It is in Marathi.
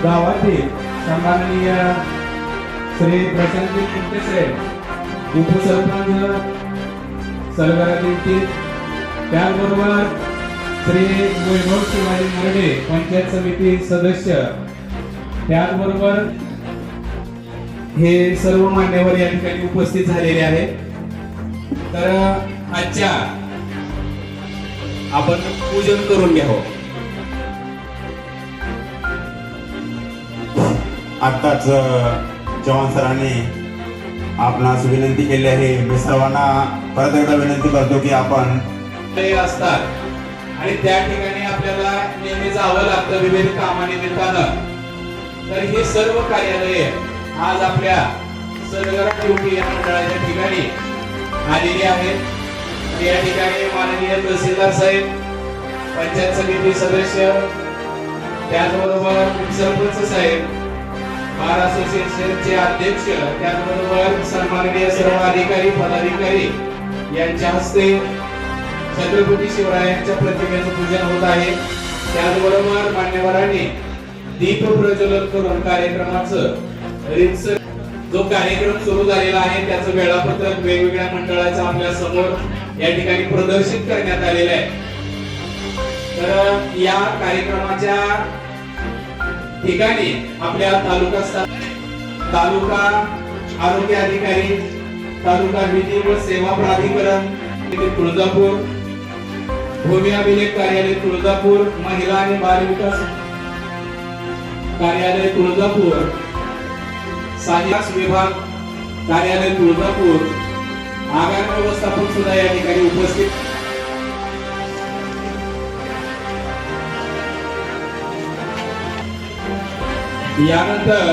गावातील सन्माननीय श्री प्रशांत कुंटेसे उपसरपंच सलगरातील, त्याचबरोबर श्री वैभव शिवाजी मरडे पंचायत समिती सदस्य, त्याचबरोबर हे सर्व मान्यवर या ठिकाणी उपस्थित झालेले आहेत. तर आजच्या आपण पूजन करून घ्यावं. आत्ताच चव्हाण सरांनी आपणास विनंती केली आहे. मी सर्वांना परत एकदा विनंती करतो की आपण असतात आणि त्या ठिकाणी आपल्याला नेहमी जावं लागतं विविध कामानिमित्तानं. तर हे सर्व कार्यालये आज आपल्या सलगरा ड्युटी या मंडळाच्या ठिकाणी आलेली आहेत. या ठिकाणी माननीय तहसीलदार साहेब, पंचायत समिती सदस्य, त्याचबरोबर सरपंच साहेब, बार असोसिएशनचे अध्यक्ष, त्याचबरोबर सन्माननीय सर्व अधिकारी पदाधिकारी यांच्या हस्ते छत्रपती शिवरायांच्या प्रतिमेचं पूजन होत आहे. त्याचबरोबर मान्यवरांनी दीप प्रज्वलन करून कार्यक्रमाचं जो कार्यक्रम सुरू झालेला आहे त्याचं वेळापत्रक वेगवेगळ्या मंडळाचं आपल्या समोर या ठिकाणी प्रदर्शित करण्यात आलेलं आहे. तर या कार्यक्रमाच्या ठिकाणी आपल्या तालुका आरोग्य अधिकारी, तालुका विधी व सेवा प्राधिकरण तुळजापूर, भूमी अभिलेख कार्यालय तुळजापूर, महिला आणि बाल विकास कार्यालय तुळजापूर, साहित्य विभाग कार्यालय तुळजापूर, आगार व्यवस्थापन सुद्धा या ठिकाणी उपस्थित. यानंतर